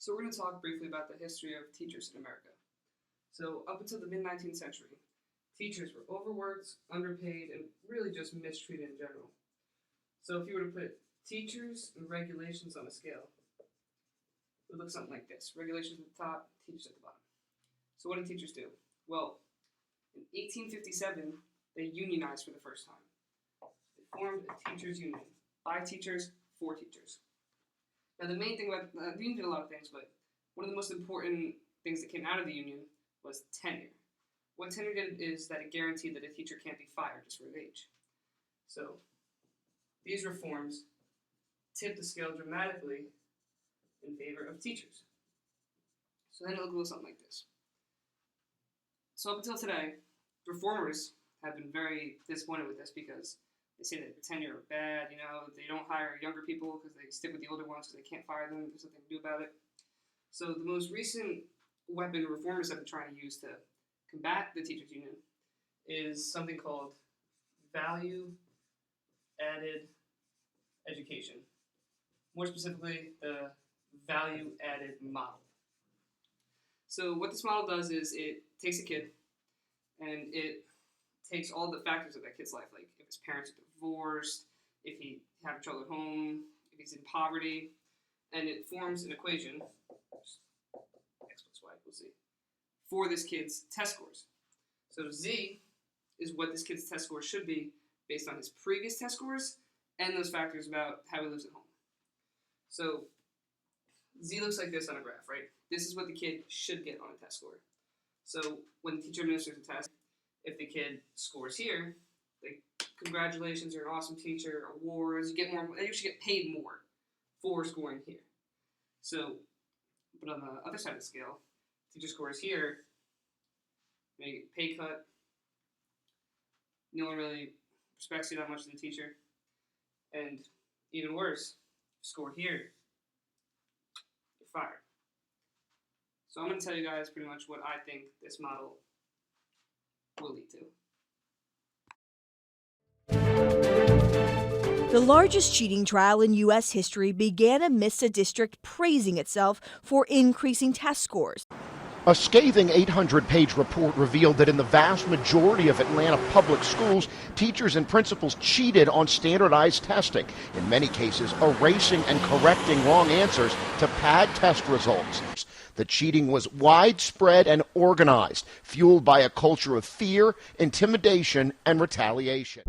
So we're going to talk briefly about the history of teachers in America. So up until the mid-19th century, teachers were overworked, underpaid, and really just mistreated in general. So if you were to put teachers and regulations on a scale, it would look something like this. Regulations at the top, teachers at the bottom. So what did teachers do? Well, in 1857, they unionized for the first time. They formed a teachers' union by teachers, for teachers. Now, the main thing about the union did a lot of things, but one of the most important things that came out of the union was tenure. What tenure did is that it guaranteed that a teacher can't be fired just for his age. So, these reforms tipped the scale dramatically in favor of teachers. So then it looked a little something like this. So up until today, reformers have been very disappointed with this because they say that the tenure are bad, they don't hire younger people because they stick with the older ones because they can't fire them, there's nothing to do about it. So the most recent weapon reformers have been trying to use to combat the teachers union is something called value added education. More specifically, the value added model. So what this model does is it takes a kid and it takes all the factors of that kid's life, like if his parents are divorced, if he has trouble at home, if he's in poverty, and it forms an equation, x plus y equals z, for this kid's test scores. So z is what this kid's test score should be based on his previous test scores and those factors about how he lives at home. So z looks like this on a graph, right? This is what the kid should get on a test score. So when the teacher administers a test, if the kid scores here, like, congratulations, you're an awesome teacher, awards, you get more, you should get paid more for scoring here. So, but on the other side of the scale, teacher scores here, you get a pay cut, no one really respects you that much as a teacher, and even worse, score here, you're fired. So I'm going to tell you guys pretty much what I think this model will lead to. The largest cheating trial in U.S. history began amidst a district praising itself for increasing test scores. A scathing 800-page report revealed that in the vast majority of Atlanta public schools, teachers and principals cheated on standardized testing, in many cases erasing and correcting wrong answers to pad test results. The cheating was widespread and organized, fueled by a culture of fear, intimidation, and retaliation.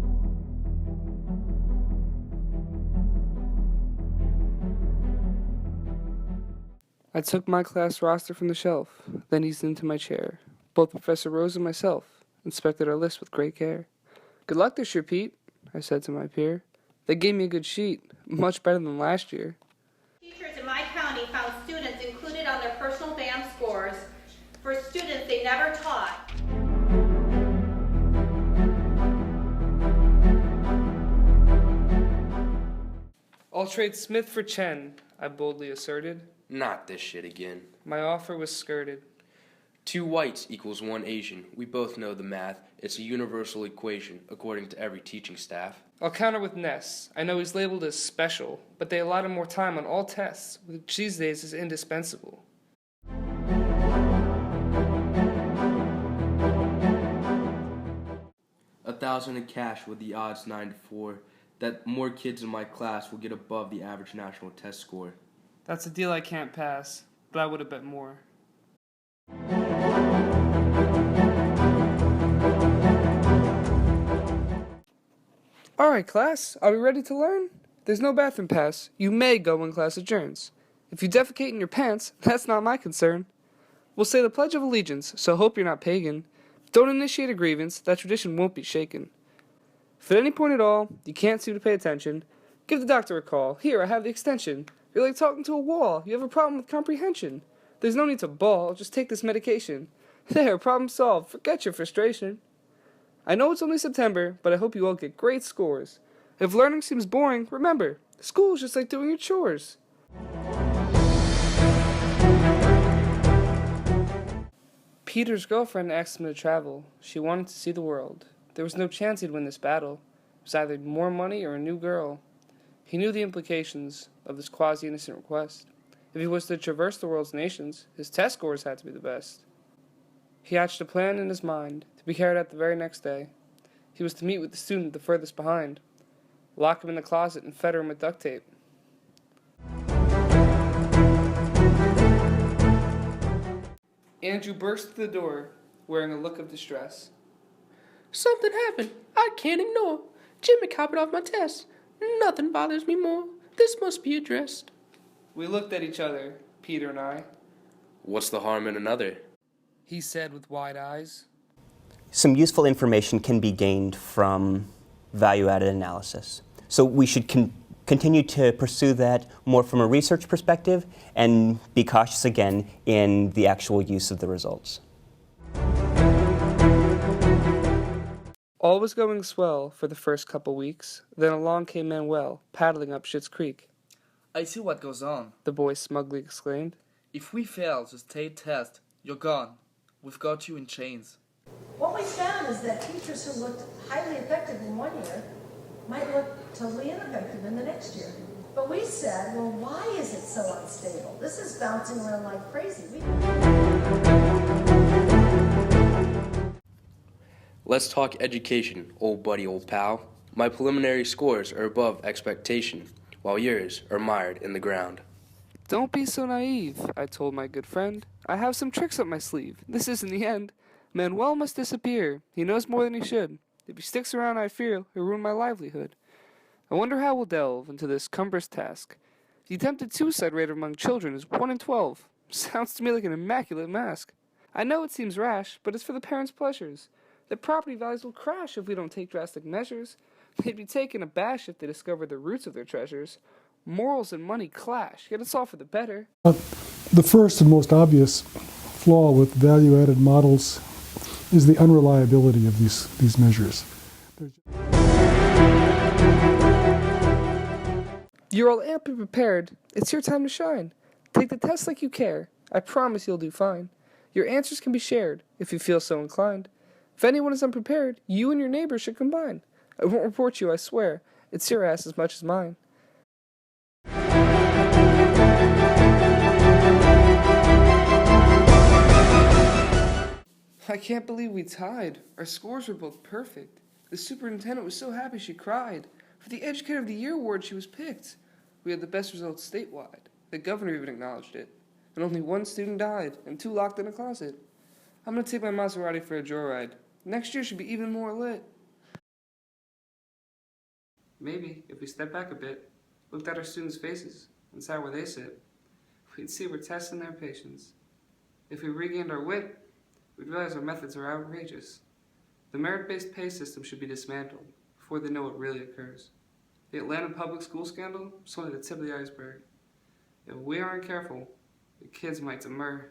I took my class roster from the shelf, then eased into my chair. Both Professor Rose and myself inspected our list with great care. Good luck this year, Pete, I said to my peer. They gave me a good sheet, much better than last year. Teachers in my county found students included on their personal BAM scores for students they never taught. I'll trade Smith for Chen, I boldly asserted. Not this shit again. My offer was skirted. 2 whites equals 1 Asian. We both know the math. It's a universal equation, according to every teaching staff. I'll counter with Ness. I know he's labeled as special, but they allot him more time on all tests, which these days is indispensable. $1,000 in cash with the odds 9-4 that more kids in my class will get above the average national test score. That's a deal I can't pass, but I would have bet more. Alright, class, are we ready to learn? There's no bathroom pass. You may go when class adjourns. If you defecate in your pants, that's not my concern. We'll say the Pledge of Allegiance, so hope you're not pagan. Don't initiate a grievance, that tradition won't be shaken. If at any point at all you can't seem to pay attention, give the doctor a call. Here, I have the extension. You're like talking to a wall. You have a problem with comprehension. There's no need to bawl, just take this medication. There, problem solved. Forget your frustration. I know it's only September, but I hope you all get great scores. If learning seems boring, remember, school is just like doing your chores. Peter's girlfriend asked him to travel. She wanted to see the world. There was no chance he'd win this battle. It was either more money or a new girl. He knew the implications of this quasi-innocent request. If he was to traverse the world's nations, his test scores had to be the best. He hatched a plan in his mind, to be carried out the very next day. He was to meet with the student the furthest behind, lock him in the closet and fetter him with duct tape. Andrew burst through the door, wearing a look of distress. Something happened. I can't ignore. Jimmy copied off my test. Nothing bothers me more. This must be addressed. We looked at each other, Peter and I. What's the harm in another? He said with wide eyes. Some useful information can be gained from value-added analysis. So we should continue to pursue that more from a research perspective and be cautious again in the actual use of the results. All was going swell for the first couple weeks. Then along came Manuel, paddling up Schitt's Creek. I see what goes on. The boy smugly exclaimed. If we fail the state test, you're gone. We've got you in chains. What we found is that teachers who looked highly effective in one year might look totally ineffective in the next year. But we said, well, why is it so unstable? This is bouncing around like crazy. Let's talk education, old buddy, old pal. My preliminary scores are above expectation, while yours are mired in the ground. Don't be so naive, I told my good friend. I have some tricks up my sleeve. This isn't the end. Manuel must disappear. He knows more than he should. If he sticks around, I fear he'll ruin my livelihood. I wonder how we'll delve into this cumbrous task. The attempted suicide rate among children is 1 in 12. Sounds to me like an immaculate mask. I know it seems rash, but it's for the parents' pleasures. Their property values will crash if we don't take drastic measures. They'd be taken abash if they discovered the roots of their treasures. Morals and money clash, yet it's all for the better. The first and most obvious flaw with value-added models is the unreliability of these measures. You're all amply prepared. It's your time to shine. Take the test like you care. I promise you'll do fine. Your answers can be shared, if you feel so inclined. If anyone is unprepared, you and your neighbors should combine. I won't report you, I swear. It's your ass as much as mine. I can't believe we tied. Our scores were both perfect. The superintendent was so happy she cried. For the Educator of the Year award, she was picked. We had the best results statewide. The governor even acknowledged it. And only one student died, and 2 locked in a closet. I'm gonna take my Maserati for a joyride. Next year should be even more lit. Maybe, if we step back a bit, looked at our students' faces, and sat where they sit, we'd see we're testing their patience. If we regained our wit, we'd realize our methods are outrageous. The merit-based pay system should be dismantled before they know what really occurs. The Atlanta public school scandal is only the tip of the iceberg. If we aren't careful, the kids might demur.